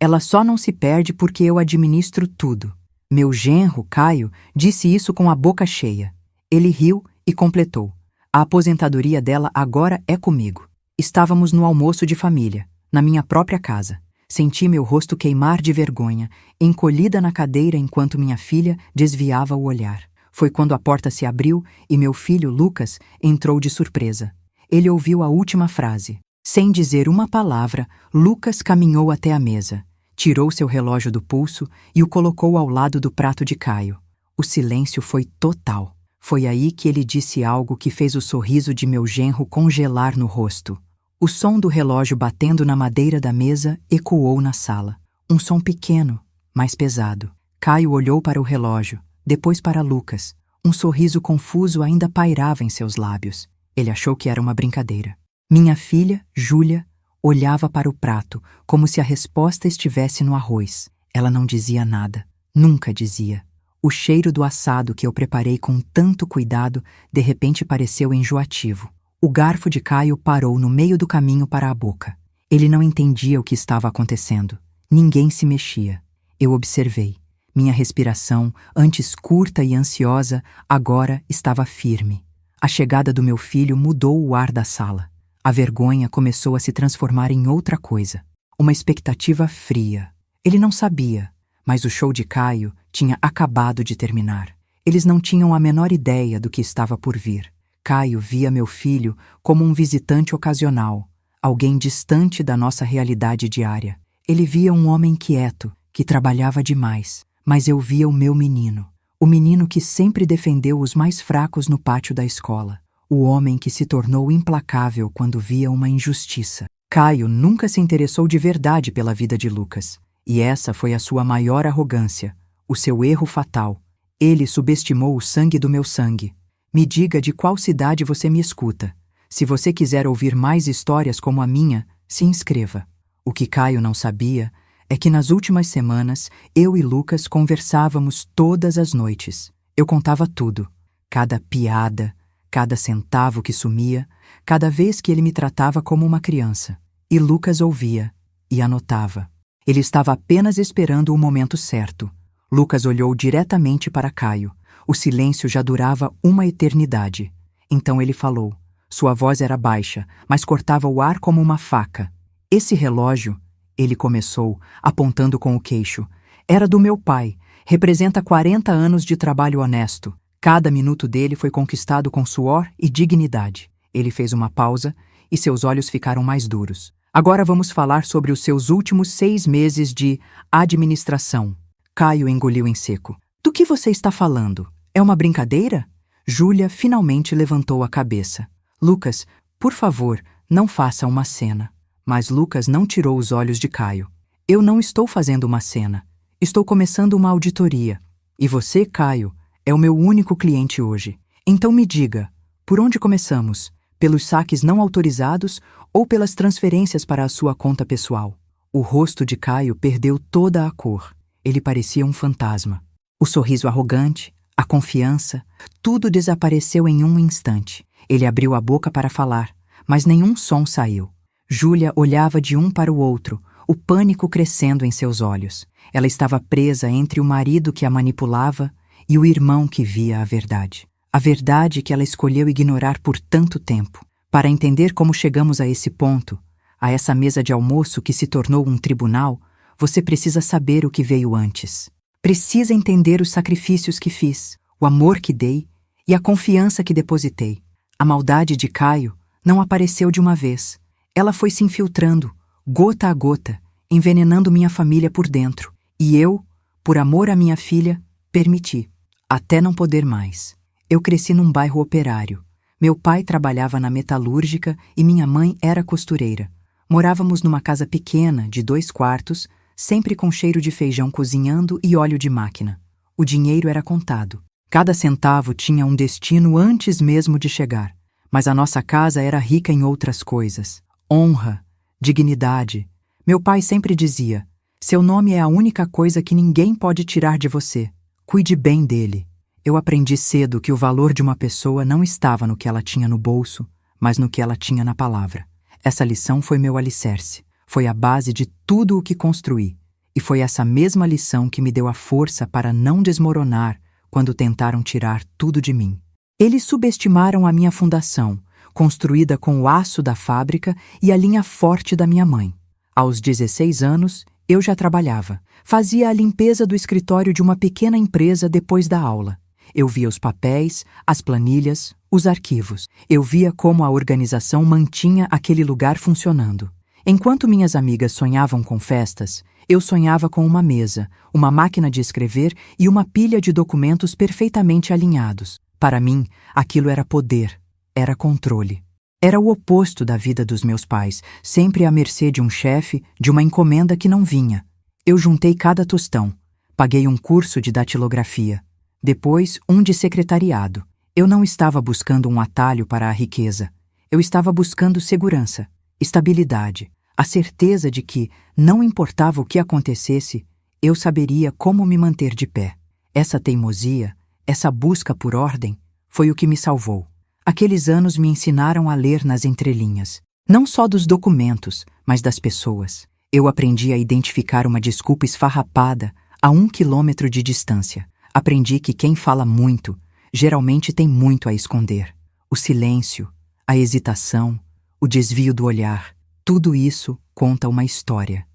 Ela só não se perde porque eu administro tudo. Meu genro, Caio, disse isso com a boca cheia. Ele riu e completou. A aposentadoria dela agora é comigo. Estávamos no almoço de família, na minha própria casa. Senti meu rosto queimar de vergonha, encolhida na cadeira enquanto minha filha desviava o olhar. Foi quando a porta se abriu e meu filho, Lucas, entrou de surpresa. Ele ouviu a última frase. Sem dizer uma palavra, Lucas caminhou até a mesa, tirou seu relógio do pulso e o colocou ao lado do prato de Caio. O silêncio foi total. Foi aí que ele disse algo que fez o sorriso de meu genro congelar no rosto. O som do relógio batendo na madeira da mesa ecoou na sala. Um som pequeno, mas pesado. Caio olhou para o relógio, depois para Lucas. Um sorriso confuso ainda pairava em seus lábios. Ele achou que era uma brincadeira. Minha filha, Júlia, olhava para o prato, como se a resposta estivesse no arroz. Ela não dizia nada. Nunca dizia. O cheiro do assado que eu preparei com tanto cuidado, de repente pareceu enjoativo. O garfo de Caio parou no meio do caminho para a boca. Ele não entendia o que estava acontecendo. Ninguém se mexia. Eu observei. Minha respiração, antes curta e ansiosa, agora estava firme. A chegada do meu filho mudou o ar da sala. A vergonha começou a se transformar em outra coisa. Uma expectativa fria. Ele não sabia, mas o show de Caio tinha acabado de terminar. Eles não tinham a menor ideia do que estava por vir. Caio via meu filho como um visitante ocasional, alguém distante da nossa realidade diária. Ele via um homem quieto, que trabalhava demais, mas eu via o meu menino. O menino que sempre defendeu os mais fracos no pátio da escola. O homem que se tornou implacável quando via uma injustiça. Caio nunca se interessou de verdade pela vida de Lucas. E essa foi a sua maior arrogância, o seu erro fatal. Ele subestimou o sangue do meu sangue. Me diga de qual cidade você me escuta. Se você quiser ouvir mais histórias como a minha, se inscreva. O que Caio não sabia é que nas últimas semanas, eu e Lucas conversávamos todas as noites. Eu contava tudo. Cada piada, cada centavo que sumia, cada vez que ele me tratava como uma criança. E Lucas ouvia e anotava. Ele estava apenas esperando o momento certo. Lucas olhou diretamente para Caio. O silêncio já durava uma eternidade. Então ele falou. Sua voz era baixa, mas cortava o ar como uma faca. Esse relógio, ele começou, apontando com o queixo, era do meu pai. Representa 40 anos de trabalho honesto. Cada minuto dele foi conquistado com suor e dignidade. Ele fez uma pausa e seus olhos ficaram mais duros. Agora vamos falar sobre os seus últimos 6 meses de administração. Caio engoliu em seco. Do que você está falando? É uma brincadeira? Júlia finalmente levantou a cabeça. Lucas, por favor, não faça uma cena. Mas Lucas não tirou os olhos de Caio. Eu não estou fazendo uma cena. Estou começando uma auditoria. E você, Caio, é o meu único cliente hoje. Então me diga, por onde começamos? Pelos saques não autorizados ou pelas transferências para a sua conta pessoal? O rosto de Caio perdeu toda a cor. Ele parecia um fantasma. O sorriso arrogante, a confiança, tudo desapareceu em um instante. Ele abriu a boca para falar, mas nenhum som saiu. Júlia olhava de um para o outro, o pânico crescendo em seus olhos. Ela estava presa entre o marido que a manipulava e o irmão que via a verdade. A verdade que ela escolheu ignorar por tanto tempo. Para entender como chegamos a esse ponto, a essa mesa de almoço que se tornou um tribunal, você precisa saber o que veio antes. Precisa entender os sacrifícios que fiz, o amor que dei e a confiança que depositei. A maldade de Caio não apareceu de uma vez. Ela foi se infiltrando, gota a gota, envenenando minha família por dentro. E eu, por amor à minha filha, permiti. Até não poder mais. Eu cresci num bairro operário. Meu pai trabalhava na metalúrgica e minha mãe era costureira. Morávamos numa casa pequena, de 2 quartos, sempre com cheiro de feijão cozinhando e óleo de máquina. O dinheiro era contado. Cada centavo tinha um destino antes mesmo de chegar. Mas a nossa casa era rica em outras coisas. Honra, dignidade. Meu pai sempre dizia, seu nome é a única coisa que ninguém pode tirar de você. Cuide bem dele. Eu aprendi cedo que o valor de uma pessoa não estava no que ela tinha no bolso, mas no que ela tinha na palavra. Essa lição foi meu alicerce. Foi a base de tudo o que construí. E foi essa mesma lição que me deu a força para não desmoronar quando tentaram tirar tudo de mim. Eles subestimaram a minha fundação, construída com o aço da fábrica e a linha forte da minha mãe. Aos 16 anos, eu já trabalhava. Fazia a limpeza do escritório de uma pequena empresa depois da aula. Eu via os papéis, as planilhas, os arquivos. Eu via como a organização mantinha aquele lugar funcionando. Enquanto minhas amigas sonhavam com festas, eu sonhava com uma mesa, uma máquina de escrever e uma pilha de documentos perfeitamente alinhados. Para mim, aquilo era poder, era controle. Era o oposto da vida dos meus pais, sempre à mercê de um chefe, de uma encomenda que não vinha. Eu juntei cada tostão, paguei um curso de datilografia, depois um de secretariado. Eu não estava buscando um atalho para a riqueza. Eu estava buscando segurança, estabilidade, a certeza de que, não importava o que acontecesse, eu saberia como me manter de pé. Essa teimosia, essa busca por ordem, foi o que me salvou. Aqueles anos me ensinaram a ler nas entrelinhas, não só dos documentos, mas das pessoas. Eu aprendi a identificar uma desculpa esfarrapada a 1 quilômetro de distância. Aprendi que quem fala muito, geralmente tem muito a esconder. O silêncio, a hesitação, o desvio do olhar, tudo isso conta uma história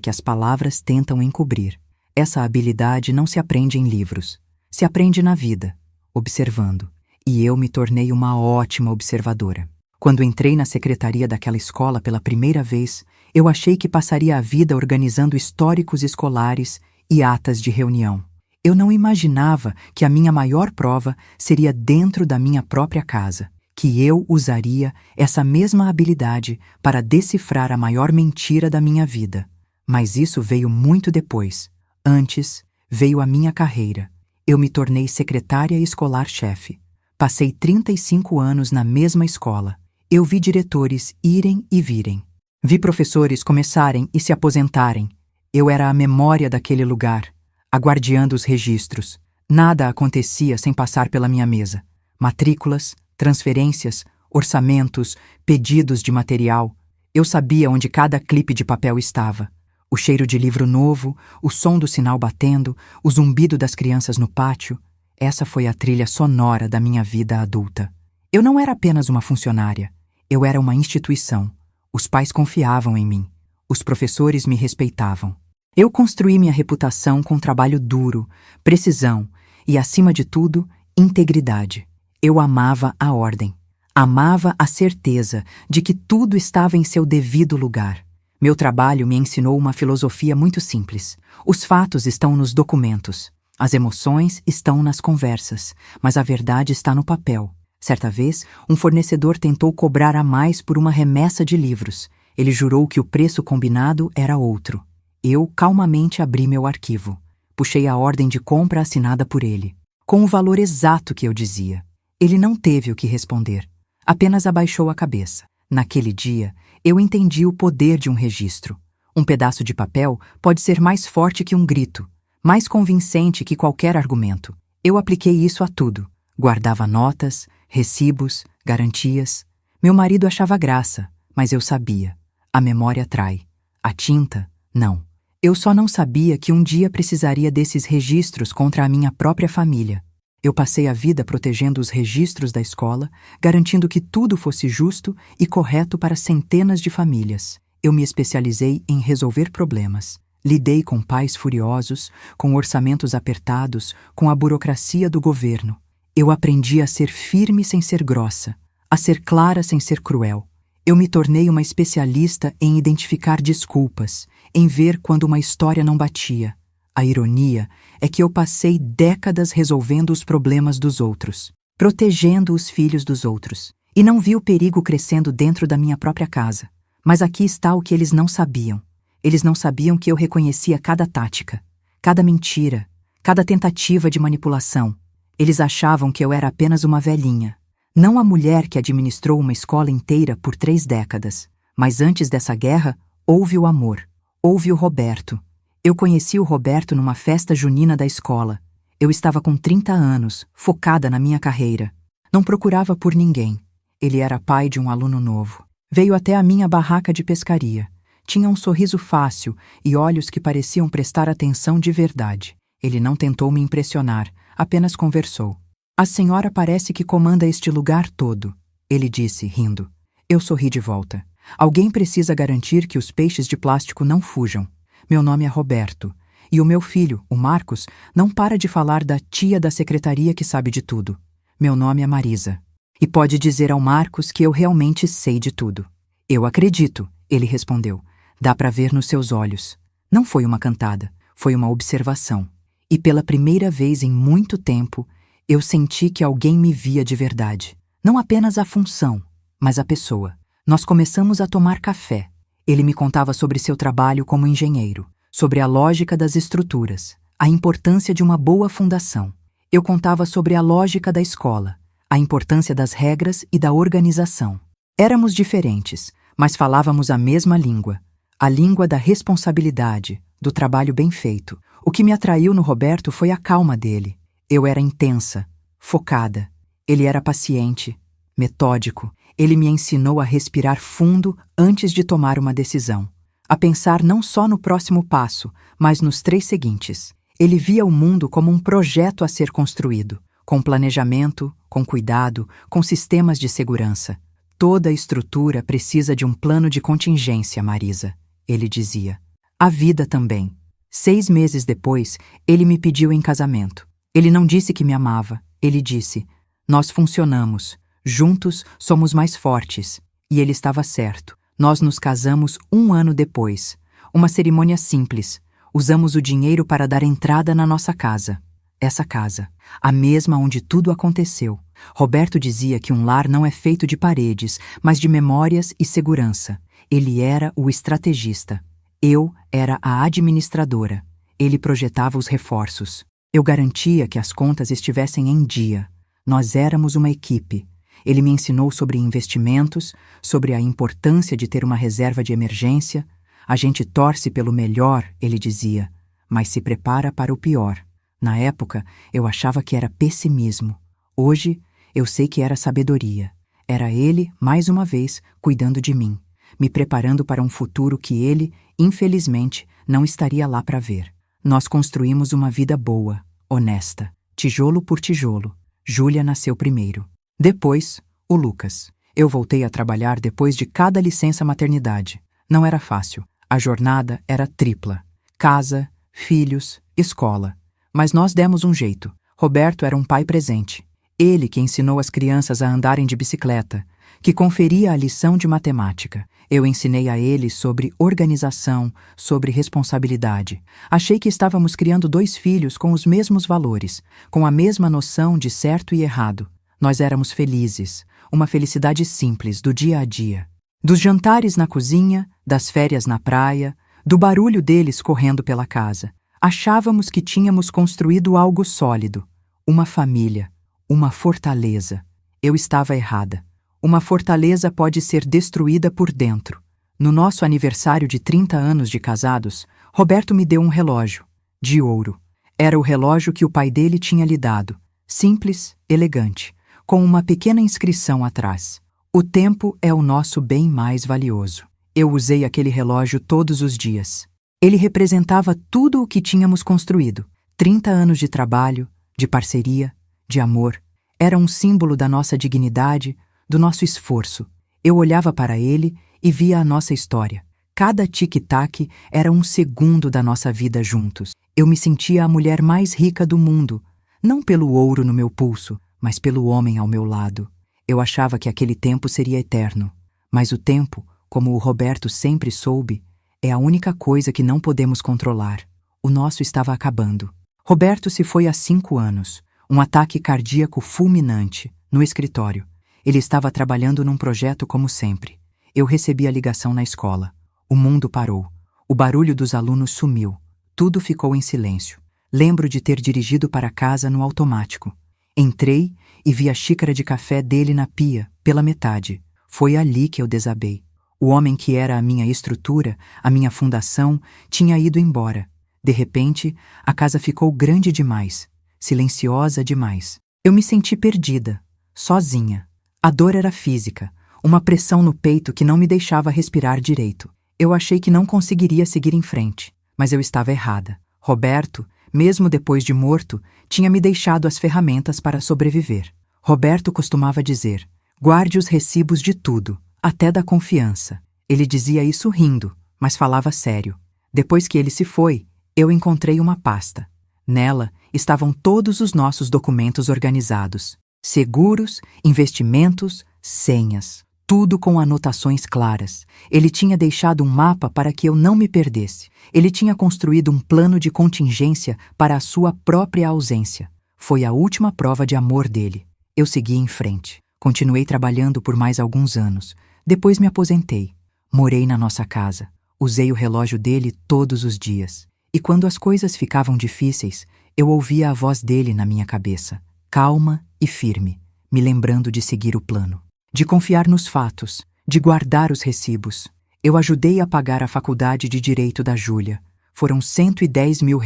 que as palavras tentam encobrir. Essa habilidade não se aprende em livros, se aprende na vida, observando. E eu me tornei uma ótima observadora. Quando entrei na secretaria daquela escola pela primeira vez, eu achei que passaria a vida organizando históricos escolares e atas de reunião. Eu não imaginava que a minha maior prova seria dentro da minha própria casa, que eu usaria essa mesma habilidade para decifrar a maior mentira da minha vida. Mas isso veio muito depois. Antes, veio a minha carreira. Eu me tornei secretária escolar-chefe. Passei 35 anos na mesma escola. Eu vi diretores irem e virem. Vi professores começarem e se aposentarem. Eu era a memória daquele lugar, a guardiã dos registros. Nada acontecia sem passar pela minha mesa. Matrículas, transferências, orçamentos, pedidos de material. Eu sabia onde cada clipe de papel estava. O cheiro de livro novo, o som do sinal batendo, o zumbido das crianças no pátio. Essa foi a trilha sonora da minha vida adulta. Eu não era apenas uma funcionária. Eu era uma instituição. Os pais confiavam em mim. Os professores me respeitavam. Eu construí minha reputação com trabalho duro, precisão e, acima de tudo, integridade. Eu amava a ordem. Amava a certeza de que tudo estava em seu devido lugar. Meu trabalho me ensinou uma filosofia muito simples. Os fatos estão nos documentos. As emoções estão nas conversas, mas a verdade está no papel. Certa vez, um fornecedor tentou cobrar a mais por uma remessa de livros. Ele jurou que o preço combinado era outro. Eu calmamente abri meu arquivo. Puxei a ordem de compra assinada por ele, com o valor exato que eu dizia. Ele não teve o que responder, apenas abaixou a cabeça. Naquele dia, eu entendi o poder de um registro. Um pedaço de papel pode ser mais forte que um grito, mais convincente que qualquer argumento. Eu apliquei isso a tudo. Guardava notas, recibos, garantias. Meu marido achava graça, mas eu sabia. A memória trai. A tinta, não. Eu só não sabia que um dia precisaria desses registros contra a minha própria família. Eu passei a vida protegendo os registros da escola, garantindo que tudo fosse justo e correto para centenas de famílias. Eu me especializei em resolver problemas. Lidei com pais furiosos, com orçamentos apertados, com a burocracia do governo. Eu aprendi a ser firme sem ser grossa, a ser clara sem ser cruel. Eu me tornei uma especialista em identificar desculpas, em ver quando uma história não batia. A ironia é que eu passei décadas resolvendo os problemas dos outros, protegendo os filhos dos outros, e não vi o perigo crescendo dentro da minha própria casa. Mas aqui está o que eles não sabiam. Eles não sabiam que eu reconhecia cada tática, cada mentira, cada tentativa de manipulação. Eles achavam que eu era apenas uma velhinha, não a mulher que administrou uma escola inteira por 3 décadas. Mas antes dessa guerra, houve o amor, houve o Roberto. Eu conheci o Roberto numa festa junina da escola. Eu estava com 30 anos, focada na minha carreira. Não procurava por ninguém. Ele era pai de um aluno novo. Veio até a minha barraca de pescaria. Tinha um sorriso fácil e olhos que pareciam prestar atenção de verdade. Ele não tentou me impressionar, apenas conversou. A senhora parece que comanda este lugar todo, ele disse, rindo. Eu sorri de volta. Alguém precisa garantir que os peixes de plástico não fujam. Meu nome é Roberto. E o meu filho, o Marcos, não para de falar da tia da secretaria que sabe de tudo. Meu nome é Marisa. E pode dizer ao Marcos que eu realmente sei de tudo. Eu acredito, ele respondeu. Dá para ver nos seus olhos. Não foi uma cantada, foi uma observação. E pela primeira vez em muito tempo, eu senti que alguém me via de verdade. Não apenas a função, mas a pessoa. Nós começamos a tomar café. Ele me contava sobre seu trabalho como engenheiro, sobre a lógica das estruturas, a importância de uma boa fundação. Eu contava sobre a lógica da escola, a importância das regras e da organização. Éramos diferentes, mas falávamos a mesma língua, a língua da responsabilidade, do trabalho bem feito. O que me atraiu no Roberto foi a calma dele. Eu era intensa, focada. Ele era paciente, metódico. Ele me ensinou a respirar fundo antes de tomar uma decisão, a pensar não só no próximo passo, mas nos 3 seguintes. Ele via o mundo como um projeto a ser construído, com planejamento, com cuidado, com sistemas de segurança. Toda estrutura precisa de um plano de contingência, Marisa, ele dizia. A vida também. 6 meses depois, ele me pediu em casamento. Ele não disse que me amava, ele disse: nós funcionamos, juntos somos mais fortes. E ele estava certo. Nós nos casamos 1 ano depois. Uma cerimônia simples. Usamos o dinheiro para dar entrada na nossa casa. Essa casa, a mesma onde tudo aconteceu. Roberto dizia que um lar não é feito de paredes, mas de memórias e segurança. Ele era o estrategista. Eu era a administradora. Ele projetava os reforços. Eu garantia que as contas estivessem em dia. Nós éramos uma equipe. Ele me ensinou sobre investimentos, sobre a importância de ter uma reserva de emergência. A gente torce pelo melhor, ele dizia, mas se prepara para o pior. Na época, eu achava que era pessimismo. Hoje, eu sei que era sabedoria. Era ele, mais uma vez, cuidando de mim, me preparando para um futuro que ele, infelizmente, não estaria lá para ver. Nós construímos uma vida boa, honesta, tijolo por tijolo. Júlia nasceu primeiro. Depois, o Lucas. Eu voltei a trabalhar depois de cada licença maternidade. Não era fácil. A jornada era tripla. Casa, filhos, escola. Mas nós demos um jeito. Roberto era um pai presente. Ele que ensinou as crianças a andarem de bicicleta, que conferia a lição de matemática. Eu ensinei a ele sobre organização, sobre responsabilidade. Achei que estávamos criando 2 filhos com os mesmos valores, com a mesma noção de certo e errado. Nós éramos felizes, uma felicidade simples do dia a dia. Dos jantares na cozinha, das férias na praia, do barulho deles correndo pela casa. Achávamos que tínhamos construído algo sólido, uma família, uma fortaleza. Eu estava errada. Uma fortaleza pode ser destruída por dentro. No nosso aniversário de 30 anos de casados, Roberto me deu um relógio, de ouro. Era o relógio que o pai dele tinha lhe dado, simples, elegante, com uma pequena inscrição atrás. O tempo é o nosso bem mais valioso. Eu usei aquele relógio todos os dias. Ele representava tudo o que tínhamos construído. 30 anos de trabalho, de parceria, de amor. Era um símbolo da nossa dignidade, do nosso esforço. Eu olhava para ele e via a nossa história. Cada tic-tac era um segundo da nossa vida juntos. Eu me sentia a mulher mais rica do mundo, não pelo ouro no meu pulso, mas pelo homem ao meu lado. Eu achava que aquele tempo seria eterno. Mas o tempo, como o Roberto sempre soube, é a única coisa que não podemos controlar. O nosso estava acabando. Roberto se foi há 5 anos. Um ataque cardíaco fulminante, no escritório. Ele estava trabalhando num projeto como sempre. Eu recebi a ligação na escola. O mundo parou. O barulho dos alunos sumiu. Tudo ficou em silêncio. Lembro de ter dirigido para casa no automático. Entrei e vi a xícara de café dele na pia, pela metade. Foi ali que eu desabei. O homem que era a minha estrutura, a minha fundação, tinha ido embora. De repente, a casa ficou grande demais, silenciosa demais. Eu me senti perdida, sozinha. A dor era física, uma pressão no peito que não me deixava respirar direito. Eu achei que não conseguiria seguir em frente, mas eu estava errada. Roberto, mesmo depois de morto, tinha me deixado as ferramentas para sobreviver. Roberto costumava dizer: guarde os recibos de tudo, até da confiança. Ele dizia isso rindo, mas falava sério. Depois que ele se foi, eu encontrei uma pasta. Nela estavam todos os nossos documentos organizados: seguros, investimentos, senhas. Tudo com anotações claras. Ele tinha deixado um mapa para que eu não me perdesse. Ele tinha construído um plano de contingência para a sua própria ausência. Foi a última prova de amor dele. Eu segui em frente. Continuei trabalhando por mais alguns anos. Depois me aposentei. Morei na nossa casa. Usei o relógio dele todos os dias. E quando as coisas ficavam difíceis, eu ouvia a voz dele na minha cabeça, calma e firme, me lembrando de seguir o plano, de confiar nos fatos, de guardar os recibos. Eu ajudei a pagar a faculdade de Direito da Júlia. Foram R$110 mil,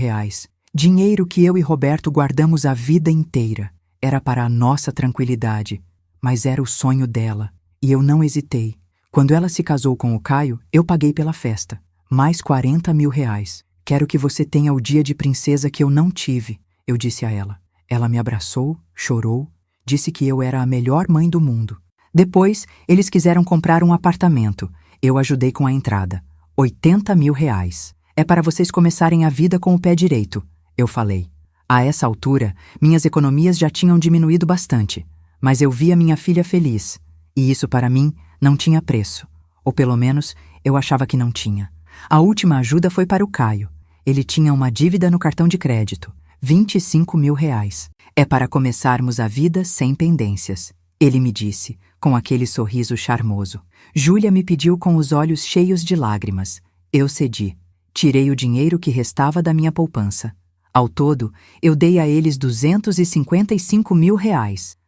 dinheiro que eu e Roberto guardamos a vida inteira. Era para a nossa tranquilidade, mas era o sonho dela, e eu não hesitei. Quando ela se casou com o Caio, eu paguei pela festa, mais R$40 mil. Quero que você tenha o dia de princesa que eu não tive, eu disse a ela. Ela me abraçou, chorou, disse que eu era a melhor mãe do mundo. Depois, eles quiseram comprar um apartamento. Eu ajudei com a entrada. R$80 mil. É para vocês começarem a vida com o pé direito, eu falei. A essa altura, minhas economias já tinham diminuído bastante, mas eu via minha filha feliz, e isso para mim não tinha preço, ou pelo menos eu achava que não tinha. A última ajuda foi para o Caio. Ele tinha uma dívida no cartão de crédito, R$25 mil. É para começarmos a vida sem pendências, ele me disse, com aquele sorriso charmoso. Júlia me pediu com os olhos cheios de lágrimas. Eu cedi. Tirei o dinheiro que restava da minha poupança. Ao todo, eu dei a eles R$255 mil,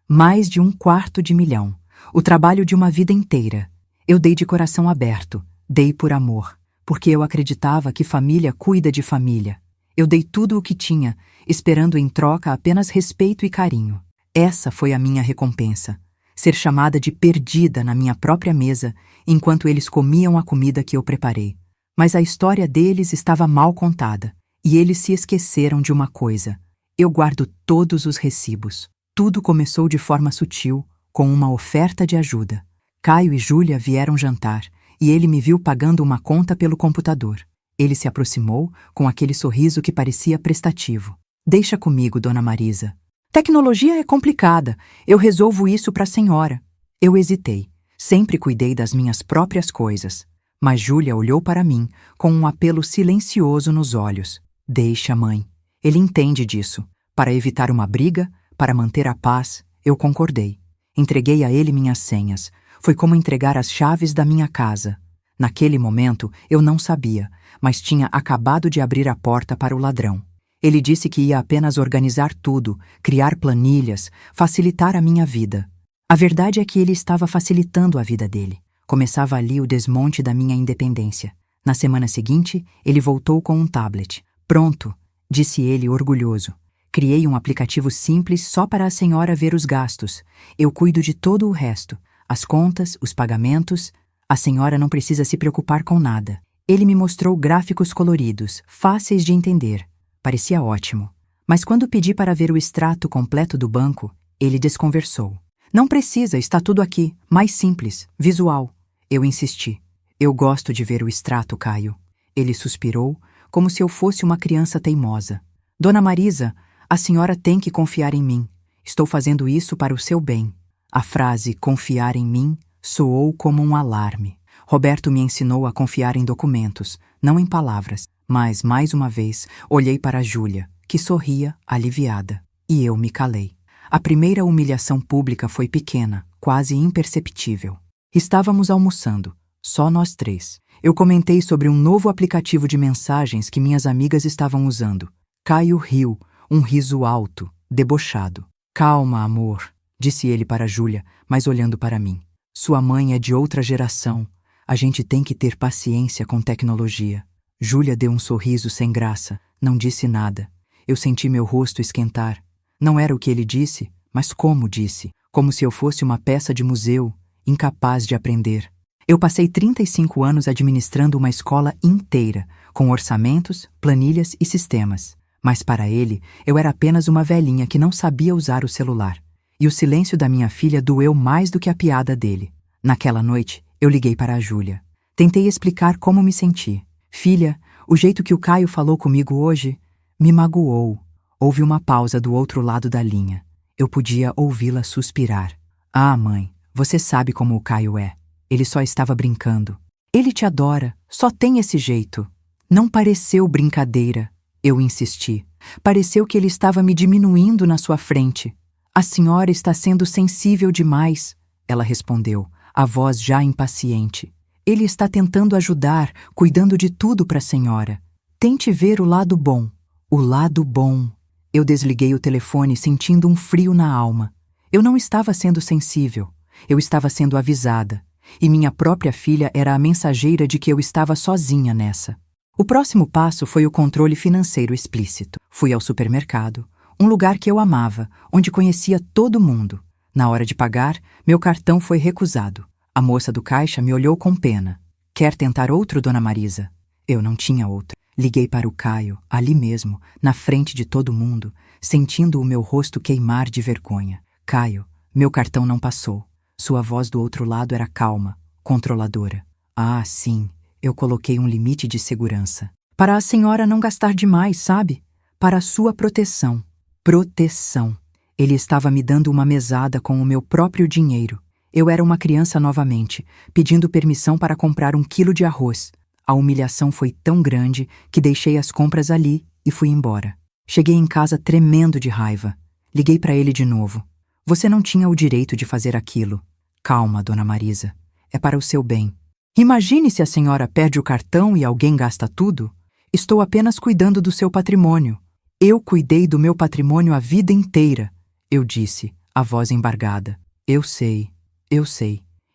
mais de R$250 mil. O trabalho de uma vida inteira. Eu dei de coração aberto, dei por amor, porque eu acreditava que família cuida de família. Eu dei tudo o que tinha, esperando em troca apenas respeito e carinho. Essa foi a minha recompensa. Ser chamada de perdida na minha própria mesa, enquanto eles comiam a comida que eu preparei. Mas a história deles estava mal contada, e eles se esqueceram de uma coisa. Eu guardo todos os recibos. Tudo começou de forma sutil, com uma oferta de ajuda. Caio e Júlia vieram jantar, e ele me viu pagando uma conta pelo computador. Ele se aproximou, com aquele sorriso que parecia prestativo. Deixa comigo, Dona Marisa. Tecnologia é complicada. Eu resolvo isso para a senhora. Eu hesitei. Sempre cuidei das minhas próprias coisas. Mas Júlia olhou para mim, com um apelo silencioso nos olhos. Deixa, mãe. Ele entende disso. Para evitar uma briga, para manter a paz, eu concordei. Entreguei a ele minhas senhas. Foi como entregar as chaves da minha casa. Naquele momento, eu não sabia, mas tinha acabado de abrir a porta para o ladrão. Ele disse que ia apenas organizar tudo, criar planilhas, facilitar a minha vida. A verdade é que ele estava facilitando a vida dele. Começava ali o desmonte da minha independência. Na semana seguinte, ele voltou com um tablet. Pronto, disse ele orgulhoso. Criei um aplicativo simples só para a senhora ver os gastos. Eu cuido de todo o resto. As contas, os pagamentos. A senhora não precisa se preocupar com nada. Ele me mostrou gráficos coloridos, fáceis de entender. Parecia ótimo. Mas quando pedi para ver o extrato completo do banco, ele desconversou. Não precisa, está tudo aqui. Mais simples, visual. Eu insisti. Eu gosto de ver o extrato, Caio. Ele suspirou, como se eu fosse uma criança teimosa. Dona Marisa, a senhora tem que confiar em mim. Estou fazendo isso para o seu bem. A frase confiar em mim soou como um alarme. Roberto me ensinou a confiar em documentos, não em palavras. Mas, mais uma vez, olhei para Júlia, que sorria, aliviada. E eu me calei. A primeira humilhação pública foi pequena, quase imperceptível. Estávamos almoçando, só nós três. Eu comentei sobre um novo aplicativo de mensagens que minhas amigas estavam usando. Caio riu, um riso alto, debochado. Calma, amor, disse ele para Júlia, mas olhando para mim. Sua mãe é de outra geração. A gente tem que ter paciência com tecnologia. Júlia deu um sorriso sem graça, não disse nada. Eu senti meu rosto esquentar. Não era o que ele disse, mas como disse, como se eu fosse uma peça de museu, incapaz de aprender. Eu passei 35 anos administrando uma escola inteira, com orçamentos, planilhas e sistemas. Mas para ele, eu era apenas uma velhinha que não sabia usar o celular. E o silêncio da minha filha doeu mais do que a piada dele. Naquela noite, eu liguei para a Júlia. Tentei explicar como me senti. Filha, o jeito que o Caio falou comigo hoje me magoou. Houve uma pausa do outro lado da linha. Eu podia ouvi-la suspirar. Ah, mãe, você sabe como o Caio é. Ele só estava brincando. Ele te adora, só tem esse jeito. Não pareceu brincadeira. Eu insisti. Pareceu que ele estava me diminuindo na sua frente. A senhora está sendo sensível demais, ela respondeu, a voz já impaciente. Ele está tentando ajudar, cuidando de tudo para a senhora. Tente ver o lado bom. O lado bom. Eu desliguei o telefone sentindo um frio na alma. Eu não estava sendo sensível. Eu estava sendo avisada. E minha própria filha era a mensageira de que eu estava sozinha nessa. O próximo passo foi o controle financeiro explícito. Fui ao supermercado, um lugar que eu amava, onde conhecia todo mundo. Na hora de pagar, meu cartão foi recusado. A moça do caixa me olhou com pena. Quer tentar outro, dona Marisa? Eu não tinha outro. Liguei para o Caio, ali mesmo, na frente de todo mundo, sentindo o meu rosto queimar de vergonha. Caio, meu cartão não passou. Sua voz do outro lado era calma, controladora. Ah, sim, eu coloquei um limite de segurança. Para a senhora não gastar demais, sabe? Para a sua proteção. Proteção. Ele estava me dando uma mesada com o meu próprio dinheiro. Eu era uma criança novamente, pedindo permissão para comprar 1 quilo de arroz. A humilhação foi tão grande que deixei as compras ali e fui embora. Cheguei em casa tremendo de raiva. Liguei para ele de novo. Você não tinha o direito de fazer aquilo. Calma, dona Marisa. É para o seu bem. Imagine se a senhora perde o cartão e alguém gasta tudo. Estou apenas cuidando do seu patrimônio. Eu cuidei do meu patrimônio a vida inteira, eu disse, a voz embargada. Eu sei.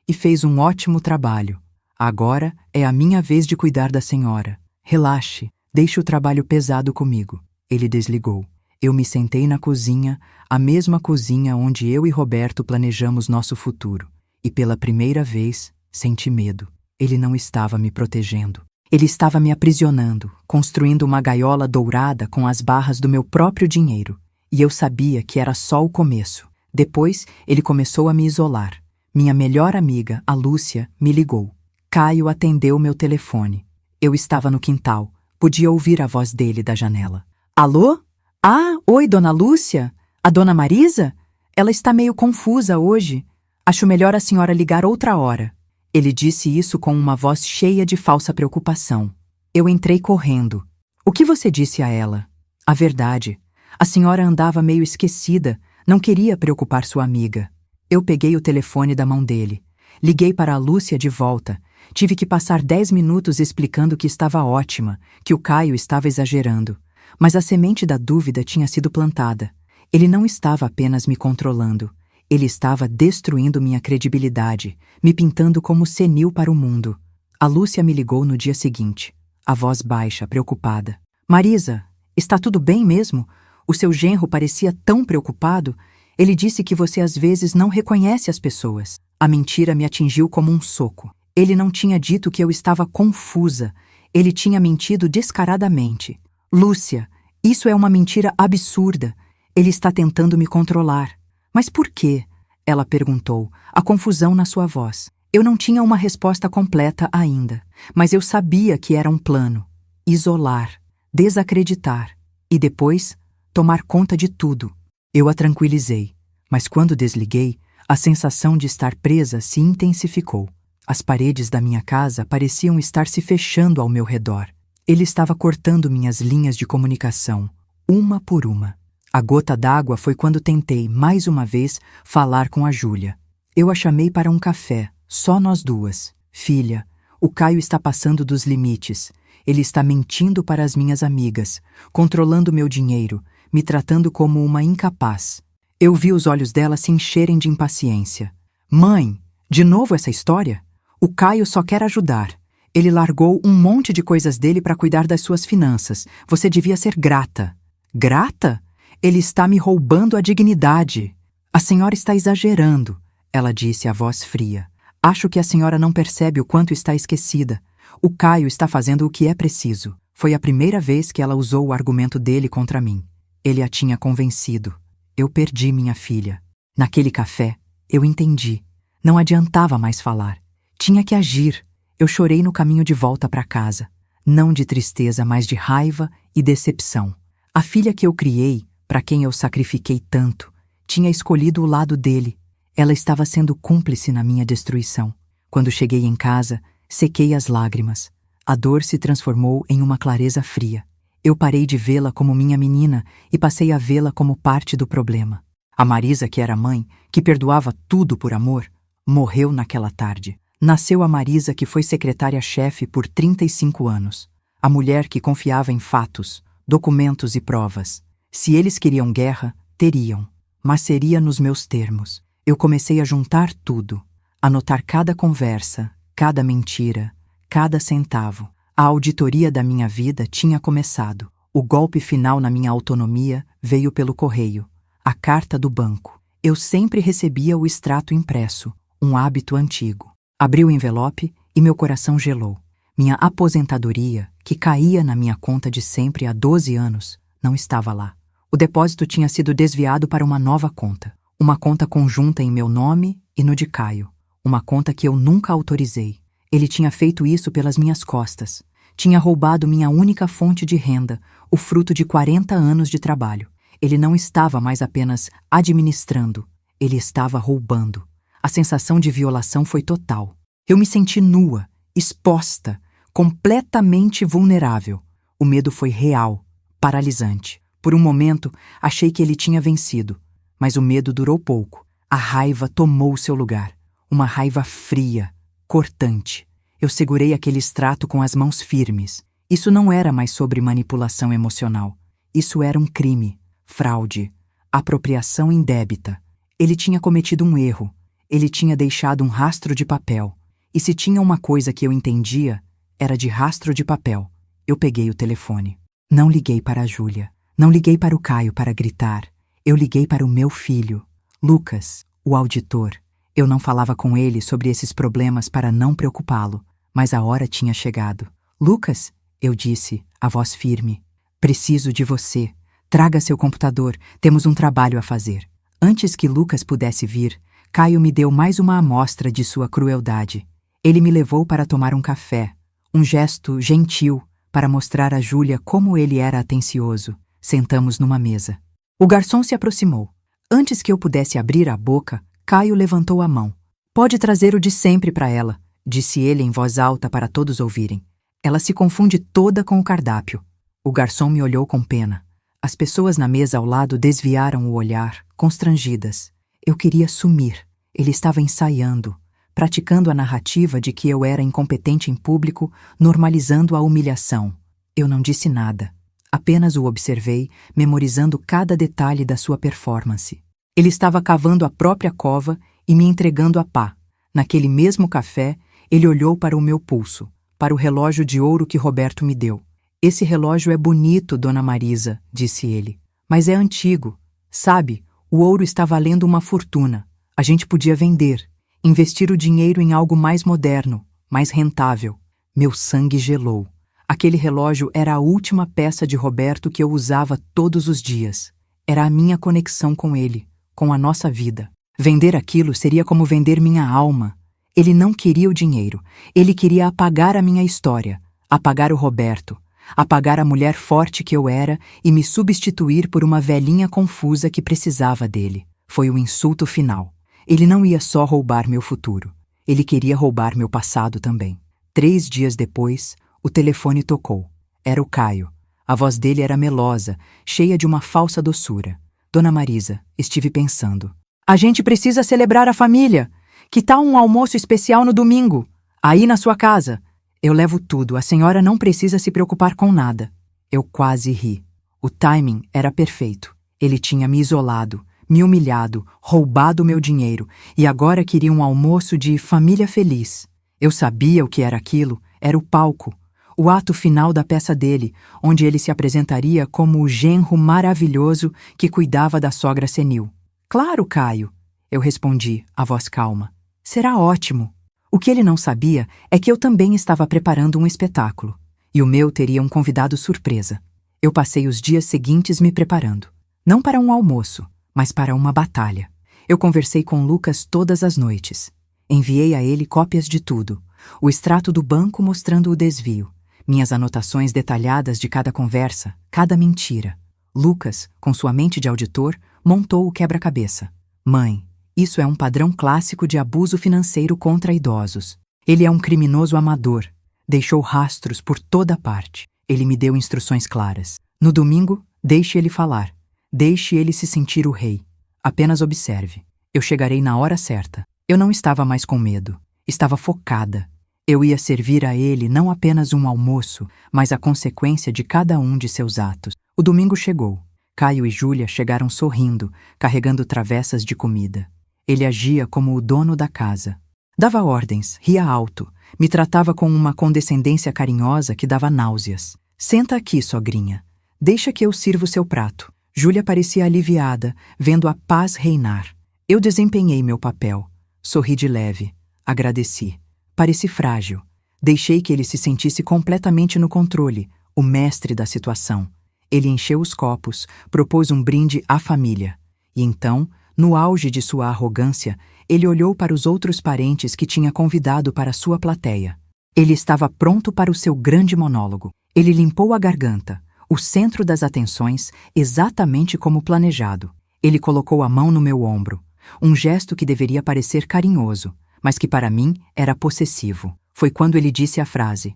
E fez um ótimo trabalho. Agora é a minha vez de cuidar da senhora. Relaxe, deixe o trabalho pesado comigo. Ele desligou. Eu me sentei na cozinha, a mesma cozinha onde eu e Roberto planejamos nosso futuro. E pela primeira vez, senti medo. Ele não estava me protegendo. Ele estava me aprisionando, construindo uma gaiola dourada com as barras do meu próprio dinheiro. E eu sabia que era só o começo. Depois, ele começou a me isolar. Minha melhor amiga, a Lúcia, me ligou. Caio atendeu meu telefone. Eu estava no quintal. Podia ouvir a voz dele da janela. Alô? Ah, oi, dona Lúcia? A dona Marisa? Ela está meio confusa hoje. Acho melhor a senhora ligar outra hora. Ele disse isso com uma voz cheia de falsa preocupação. Eu entrei correndo. O que você disse a ela? A verdade. A senhora andava meio esquecida, não queria preocupar sua amiga. Eu peguei o telefone da mão dele. Liguei para a Lúcia de volta. Tive que passar 10 minutos explicando que estava ótima, que o Caio estava exagerando. Mas a semente da dúvida tinha sido plantada. Ele não estava apenas me controlando. Ele estava destruindo minha credibilidade, me pintando como senil para o mundo. A Lúcia me ligou no dia seguinte, a voz baixa, preocupada. Marisa, está tudo bem mesmo? O seu genro parecia tão preocupado. Ele disse que você às vezes não reconhece as pessoas. A mentira me atingiu como um soco. Ele não tinha dito que eu estava confusa. Ele tinha mentido descaradamente. Lúcia, isso é uma mentira absurda. Ele está tentando me controlar. Mas por quê? Ela perguntou, a confusão na sua voz. Eu não tinha uma resposta completa ainda, mas eu sabia que era um plano. Isolar, desacreditar e depois tomar conta de tudo. Eu a tranquilizei, mas quando desliguei, a sensação de estar presa se intensificou. As paredes da minha casa pareciam estar se fechando ao meu redor. Ele estava cortando minhas linhas de comunicação, uma por uma. A gota d'água foi quando tentei, mais uma vez, falar com a Júlia. Eu a chamei para um café, só nós duas. Filha, o Caio está passando dos limites. Ele está mentindo para as minhas amigas, controlando meu dinheiro, me tratando como uma incapaz. Eu vi os olhos dela se encherem de impaciência. Mãe, de novo essa história? O Caio só quer ajudar. Ele largou um monte de coisas dele para cuidar das suas finanças. Você devia ser grata. Grata? Ele está me roubando a dignidade. A senhora está exagerando, ela disse a voz fria. Acho que a senhora não percebe o quanto está esquecida. O Caio está fazendo o que é preciso. Foi a primeira vez que ela usou o argumento dele contra mim. Ele a tinha convencido. Eu perdi minha filha. Naquele café, eu entendi. Não adiantava mais falar. Tinha que agir. Eu chorei no caminho de volta para casa. Não de tristeza, mas de raiva e decepção. A filha que eu criei, para quem eu sacrifiquei tanto, tinha escolhido o lado dele. Ela estava sendo cúmplice na minha destruição. Quando cheguei em casa, sequei as lágrimas. A dor se transformou em uma clareza fria. Eu parei de vê-la como minha menina e passei a vê-la como parte do problema. A Marisa, que era mãe, que perdoava tudo por amor, morreu naquela tarde. Nasceu a Marisa, que foi secretária-chefe por 35 anos. A mulher que confiava em fatos, documentos e provas. Se eles queriam guerra, teriam. Mas seria nos meus termos. Eu comecei a juntar tudo, anotar cada conversa, cada mentira, cada centavo. A auditoria da minha vida tinha começado. O golpe final na minha autonomia veio pelo correio. A carta do banco. Eu sempre recebia o extrato impresso, um hábito antigo. Abri o envelope e meu coração gelou. Minha aposentadoria, que caía na minha conta de sempre há 12 anos, não estava lá. O depósito tinha sido desviado para uma nova conta. Uma conta conjunta em meu nome e no de Caio. Uma conta que eu nunca autorizei. Ele tinha feito isso pelas minhas costas. Tinha roubado minha única fonte de renda, o fruto de 40 anos de trabalho. Ele não estava mais apenas administrando, ele estava roubando. A sensação de violação foi total. Eu me senti nua, exposta, completamente vulnerável. O medo foi real, paralisante. Por um momento, achei que ele tinha vencido. Mas o medo durou pouco. A raiva tomou seu lugar. Uma raiva fria, cortante. Eu segurei aquele extrato com as mãos firmes. Isso não era mais sobre manipulação emocional. Isso era um crime, fraude, apropriação indébita. Ele tinha cometido um erro. Ele tinha deixado um rastro de papel. E se tinha uma coisa que eu entendia, era de rastro de papel. Eu peguei o telefone. Não liguei para a Júlia. Não liguei para o Caio para gritar. Eu liguei para o meu filho, Lucas, o auditor. Eu não falava com ele sobre esses problemas para não preocupá-lo, mas a hora tinha chegado. Lucas, eu disse, a voz firme, preciso de você. Traga seu computador, temos um trabalho a fazer. Antes que Lucas pudesse vir, Caio me deu mais uma amostra de sua crueldade. Ele me levou para tomar um café, um gesto gentil para mostrar a Júlia como ele era atencioso. Sentamos numa mesa. O garçom se aproximou. Antes que eu pudesse abrir a boca, Caio levantou a mão. Pode trazer o de sempre para ela, disse ele em voz alta para todos ouvirem. Ela se confunde toda com o cardápio. O garçom me olhou com pena. As pessoas na mesa ao lado desviaram o olhar, constrangidas. Eu queria sumir. Ele estava ensaiando, praticando a narrativa de que eu era incompetente em público, normalizando a humilhação. Eu não disse nada. Apenas o observei, memorizando cada detalhe da sua performance. Ele estava cavando a própria cova e me entregando a pá. Naquele mesmo café, ele olhou para o meu pulso, para o relógio de ouro que Roberto me deu. Esse relógio é bonito, dona Marisa, disse ele. Mas é antigo. Sabe, o ouro está valendo uma fortuna. A gente podia vender, investir o dinheiro em algo mais moderno, mais rentável. Meu sangue gelou. Aquele relógio era a última peça de Roberto que eu usava todos os dias. Era a minha conexão com ele, com a nossa vida. Vender aquilo seria como vender minha alma. Ele não queria o dinheiro. Ele queria apagar a minha história, apagar o Roberto, apagar a mulher forte que eu era e me substituir por uma velhinha confusa que precisava dele. Foi o insulto final. Ele não ia só roubar meu futuro. Ele queria roubar meu passado também. 3 dias depois, o telefone tocou. Era o Caio. A voz dele era melosa, cheia de uma falsa doçura. Dona Marisa, estive pensando. A gente precisa celebrar a família. Que tal um almoço especial no domingo? Aí na sua casa. Eu levo tudo, a senhora não precisa se preocupar com nada. Eu quase ri. O timing era perfeito. Ele tinha me isolado, me humilhado, roubado meu dinheiro e agora queria um almoço de família feliz. Eu sabia o que era aquilo, era o palco. O ato final da peça dele, onde ele se apresentaria como o genro maravilhoso que cuidava da sogra senil. Claro, Caio, eu respondi, a voz calma. Será ótimo. O que ele não sabia é que eu também estava preparando um espetáculo, e o meu teria um convidado surpresa. Eu passei os dias seguintes me preparando, não para um almoço, mas para uma batalha. Eu conversei com Lucas todas as noites. Enviei a ele cópias de tudo, o extrato do banco mostrando o desvio, minhas anotações detalhadas de cada conversa, cada mentira. Lucas, com sua mente de auditor, montou o quebra-cabeça. Mãe, isso é um padrão clássico de abuso financeiro contra idosos. Ele é um criminoso amador. Deixou rastros por toda parte. Ele me deu instruções claras. No domingo, deixe ele falar. Deixe ele se sentir o rei. Apenas observe. Eu chegarei na hora certa. Eu não estava mais com medo. Estava focada. Eu ia servir a ele não apenas um almoço, mas a consequência de cada um de seus atos. O domingo chegou. Caio e Júlia chegaram sorrindo, carregando travessas de comida. Ele agia como o dono da casa. Dava ordens, ria alto, me tratava com uma condescendência carinhosa que dava náuseas. Senta aqui, sogrinha. Deixa que eu sirvo seu prato. Júlia parecia aliviada, vendo a paz reinar. Eu desempenhei meu papel. Sorri de leve. Agradeci. Pareci frágil. Deixei que ele se sentisse completamente no controle, o mestre da situação. Ele encheu os copos, propôs um brinde à família. E então, no auge de sua arrogância, ele olhou para os outros parentes que tinha convidado para sua plateia. Ele estava pronto para o seu grande monólogo. Ele limpou a garganta, o centro das atenções, exatamente como planejado. Ele colocou a mão no meu ombro, um gesto que deveria parecer carinhoso, mas que para mim era possessivo. Foi quando ele disse a frase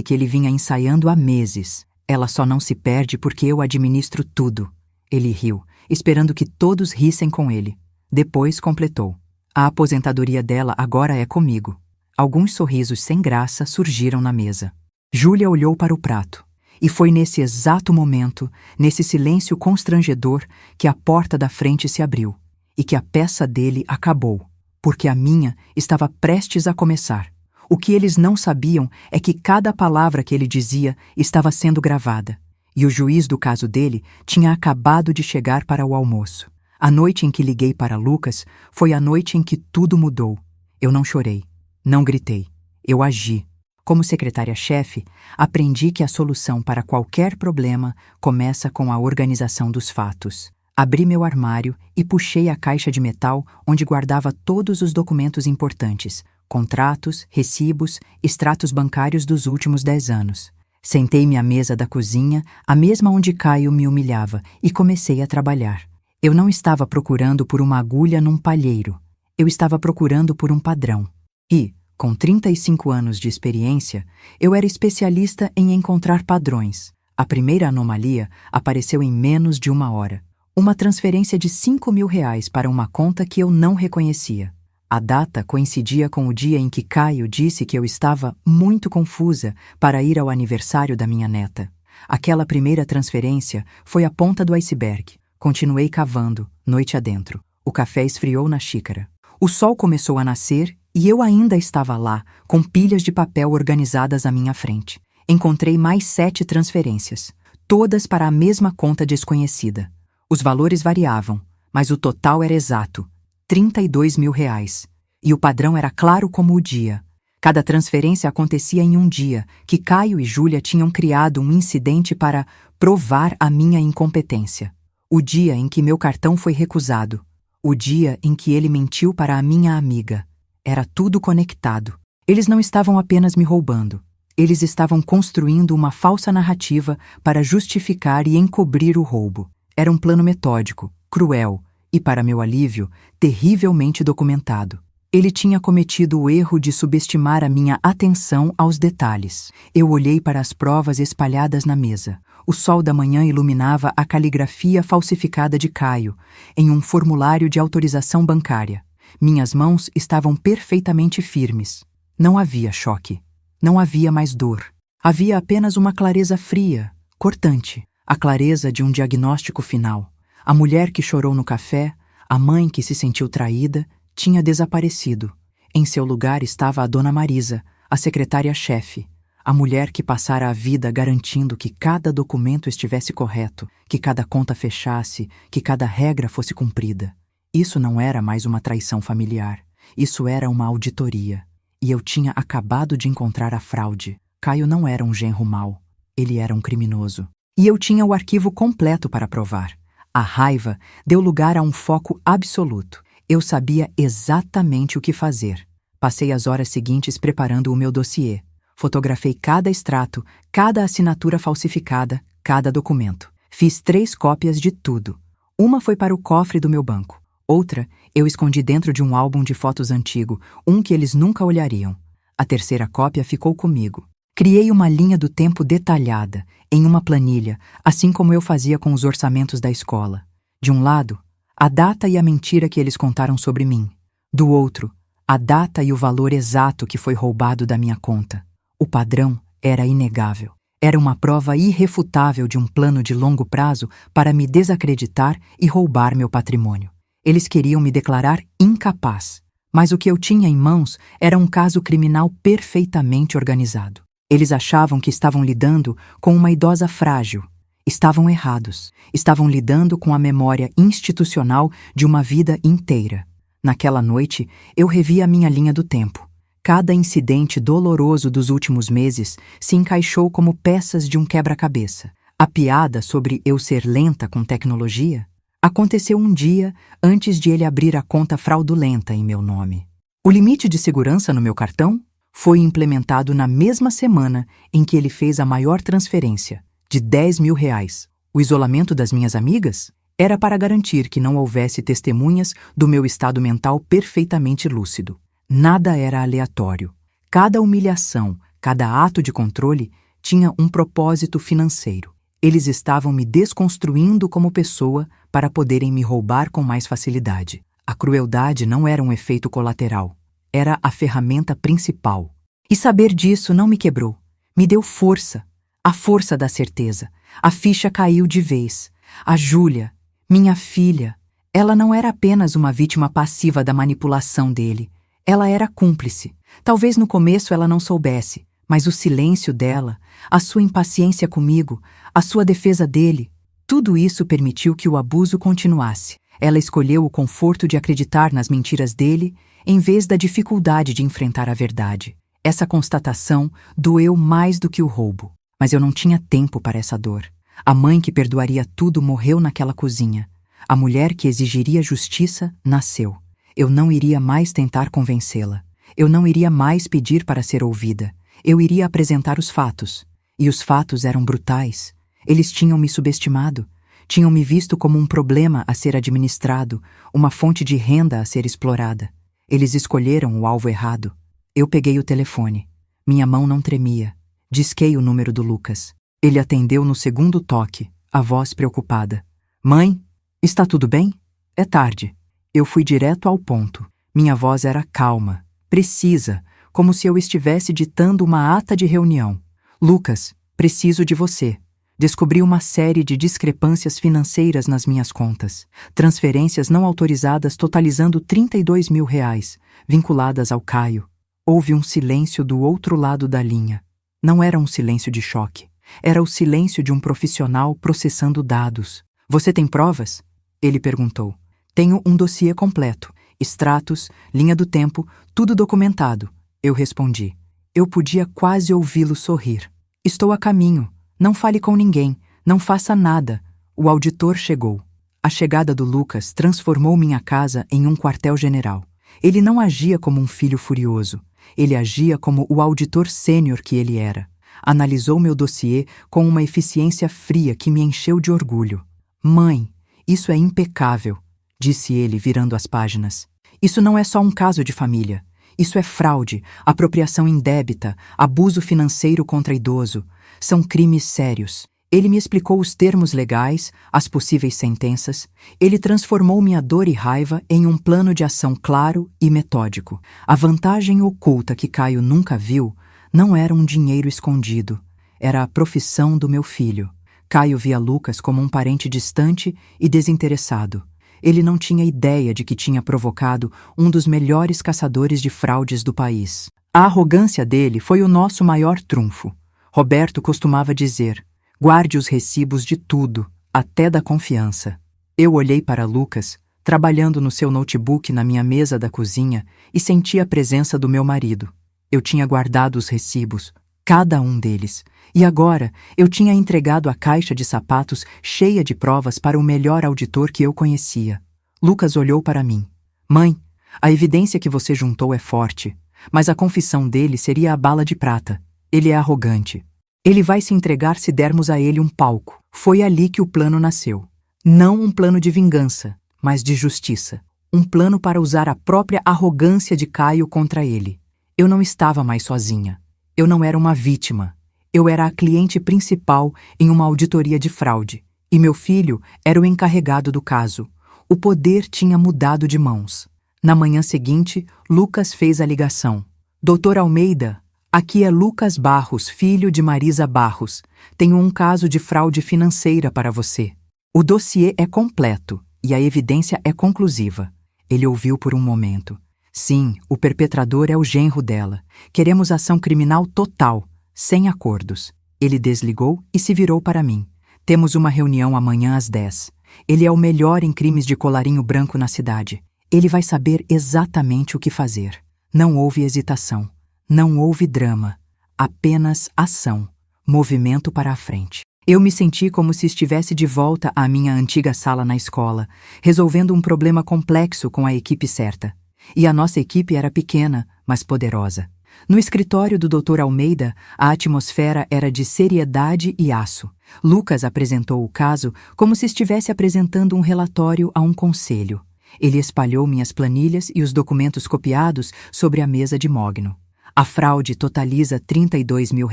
que ele vinha ensaiando há meses. Ela só não se perde porque eu administro tudo. Ele riu, esperando que todos rissem com ele. Depois completou. A aposentadoria dela agora é comigo. Alguns sorrisos sem graça surgiram na mesa. Júlia olhou para o prato. E foi nesse exato momento, nesse silêncio constrangedor, que a porta da frente se abriu. E que a peça dele acabou. Porque a minha estava prestes a começar. O que eles não sabiam é que cada palavra que ele dizia estava sendo gravada. E o juiz do caso dele tinha acabado de chegar para o almoço. A noite em que liguei para Lucas foi a noite em que tudo mudou. Eu não chorei, não gritei, eu agi. Como secretária-chefe, aprendi que a solução para qualquer problema começa com a organização dos fatos. Abri meu armário e puxei a caixa de metal onde guardava todos os documentos importantes, contratos, recibos, extratos bancários dos últimos 10 anos. Sentei-me à mesa da cozinha, a mesma onde Caio me humilhava, e comecei a trabalhar. Eu não estava procurando por uma agulha num palheiro. Eu estava procurando por um padrão. E, com 35 anos de experiência, eu era especialista em encontrar padrões. A primeira anomalia apareceu em menos de 1 hora. Uma transferência de R$ 5.000 para uma conta que eu não reconhecia. A data coincidia com o dia em que Caio disse que eu estava muito confusa para ir ao aniversário da minha neta. Aquela primeira transferência foi a ponta do iceberg. Continuei cavando, noite adentro. O café esfriou na xícara. O sol começou a nascer e eu ainda estava lá, com pilhas de papel organizadas à minha frente. Encontrei mais 7 transferências, todas para a mesma conta desconhecida. Os valores variavam, mas o total era exato. R$ 32.000. E o padrão era claro como o dia. Cada transferência acontecia em um dia, que Caio e Júlia tinham criado um incidente para provar a minha incompetência. O dia em que meu cartão foi recusado. O dia em que ele mentiu para a minha amiga. Era tudo conectado. Eles não estavam apenas me roubando. Eles estavam construindo uma falsa narrativa para justificar e encobrir o roubo. Era um plano metódico, cruel, e, para meu alívio, terrivelmente documentado. Ele tinha cometido o erro de subestimar a minha atenção aos detalhes. Eu olhei para as provas espalhadas na mesa. O sol da manhã iluminava a caligrafia falsificada de Caio, em um formulário de autorização bancária. Minhas mãos estavam perfeitamente firmes. Não havia choque. Não havia mais dor. Havia apenas uma clareza fria, cortante. A clareza de um diagnóstico final. A mulher que chorou no café, a mãe que se sentiu traída, tinha desaparecido. Em seu lugar estava a Dona Marisa, a secretária-chefe, a mulher que passara a vida garantindo que cada documento estivesse correto, que cada conta fechasse, que cada regra fosse cumprida. Isso não era mais uma traição familiar. Isso era uma auditoria. E eu tinha acabado de encontrar a fraude. Caio não era um genro mau. Ele era um criminoso. E eu tinha o arquivo completo para provar. A raiva deu lugar a um foco absoluto. Eu sabia exatamente o que fazer. Passei as horas seguintes preparando o meu dossiê. Fotografei cada extrato, cada assinatura falsificada, cada documento. Fiz 3 cópias de tudo. Uma foi para o cofre do meu banco. Outra eu escondi dentro de um álbum de fotos antigo, um que eles nunca olhariam. A terceira cópia ficou comigo. Criei uma linha do tempo detalhada, em uma planilha, assim como eu fazia com os orçamentos da escola. De um lado, a data e a mentira que eles contaram sobre mim. Do outro, a data e o valor exato que foi roubado da minha conta. O padrão era inegável. Era uma prova irrefutável de um plano de longo prazo para me desacreditar e roubar meu patrimônio. Eles queriam me declarar incapaz, mas o que eu tinha em mãos era um caso criminal perfeitamente organizado. Eles achavam que estavam lidando com uma idosa frágil. Estavam errados. Estavam lidando com a memória institucional de uma vida inteira. Naquela noite, eu revi a minha linha do tempo. Cada incidente doloroso dos últimos meses se encaixou como peças de um quebra-cabeça. A piada sobre eu ser lenta com tecnologia aconteceu um dia antes de ele abrir a conta fraudulenta em meu nome. O limite de segurança no meu cartão foi implementado na mesma semana em que ele fez a maior transferência, de R$ 10.000. O isolamento das minhas amigas era para garantir que não houvesse testemunhas do meu estado mental perfeitamente lúcido. Nada era aleatório. Cada humilhação, cada ato de controle tinha um propósito financeiro. Eles estavam me desconstruindo como pessoa para poderem me roubar com mais facilidade. A crueldade não era um efeito colateral. Era a ferramenta principal. E saber disso não me quebrou. Me deu força. A força da certeza. A ficha caiu de vez. A Júlia, minha filha, ela não era apenas uma vítima passiva da manipulação dele. Ela era cúmplice. Talvez no começo ela não soubesse, mas o silêncio dela, a sua impaciência comigo, a sua defesa dele, tudo isso permitiu que o abuso continuasse. Ela escolheu o conforto de acreditar nas mentiras dele em vez da dificuldade de enfrentar a verdade. Essa constatação doeu mais do que o roubo. Mas eu não tinha tempo para essa dor. A mãe que perdoaria tudo morreu naquela cozinha. A mulher que exigiria justiça nasceu. Eu não iria mais tentar convencê-la. Eu não iria mais pedir para ser ouvida. Eu iria apresentar os fatos. E os fatos eram brutais. Eles tinham me subestimado. Tinham me visto como um problema a ser administrado, uma fonte de renda a ser explorada. Eles escolheram o alvo errado. Eu peguei o telefone. Minha mão não tremia. Disquei o número do Lucas. Ele atendeu no segundo toque, a voz preocupada. Mãe, está tudo bem? É tarde. Eu fui direto ao ponto. Minha voz era calma, precisa, como se eu estivesse ditando uma ata de reunião. Lucas, preciso de você. Descobri uma série de discrepâncias financeiras nas minhas contas. Transferências não autorizadas totalizando R$ 32.000, vinculadas ao Caio. Houve um silêncio do outro lado da linha. Não era um silêncio de choque. Era o silêncio de um profissional processando dados. Você tem provas? Ele perguntou. Tenho um dossiê completo. Extratos, linha do tempo, tudo documentado. Eu respondi. Eu podia quase ouvi-lo sorrir. Estou a caminho. Não fale com ninguém. Não faça nada. O auditor chegou. A chegada do Lucas transformou minha casa em um quartel-general. Ele não agia como um filho furioso. Ele agia como o auditor sênior que ele era. Analisou meu dossiê com uma eficiência fria que me encheu de orgulho. Mãe, isso é impecável, disse ele virando as páginas. Isso não é só um caso de família. Isso é fraude, apropriação indébita, abuso financeiro contra idoso. São crimes sérios. Ele me explicou os termos legais, as possíveis sentenças. Ele transformou minha dor e raiva em um plano de ação claro e metódico. A vantagem oculta que Caio nunca viu não era um dinheiro escondido. Era a profissão do meu filho. Caio via Lucas como um parente distante e desinteressado. Ele não tinha ideia de que tinha provocado um dos melhores caçadores de fraudes do país. A arrogância dele foi o nosso maior trunfo. Roberto costumava dizer: guarde os recibos de tudo, até da confiança. Eu olhei para Lucas, trabalhando no seu notebook na minha mesa da cozinha, e senti a presença do meu marido. Eu tinha guardado os recibos, cada um deles, e agora eu tinha entregado a caixa de sapatos cheia de provas para o melhor auditor que eu conhecia. Lucas olhou para mim. Mãe, a evidência que você juntou é forte, mas a confissão dele seria a bala de prata. Ele é arrogante. Ele vai se entregar se dermos a ele um palco. Foi ali que o plano nasceu. Não um plano de vingança, mas de justiça. Um plano para usar a própria arrogância de Caio contra ele. Eu não estava mais sozinha. Eu não era uma vítima. Eu era a cliente principal em uma auditoria de fraude. E meu filho era o encarregado do caso. O poder tinha mudado de mãos. Na manhã seguinte, Lucas fez a ligação. Doutor Almeida, aqui é Lucas Barros, filho de Marisa Barros. Tenho um caso de fraude financeira para você. O dossiê é completo e a evidência é conclusiva. Ele ouviu por um momento. Sim, o perpetrador é o genro dela. Queremos ação criminal total, sem acordos. Ele desligou e se virou para mim. Temos uma reunião amanhã às 10. Ele é o melhor em crimes de colarinho branco na cidade. Ele vai saber exatamente o que fazer. Não houve hesitação. Não houve drama. Apenas ação. Movimento para a frente. Eu me senti como se estivesse de volta à minha antiga sala na escola, resolvendo um problema complexo com a equipe certa. E a nossa equipe era pequena, mas poderosa. No escritório do Dr. Almeida, a atmosfera era de seriedade e aço. Lucas apresentou o caso como se estivesse apresentando um relatório a um conselho. Ele espalhou minhas planilhas e os documentos copiados sobre a mesa de mogno. A fraude totaliza R$32 mil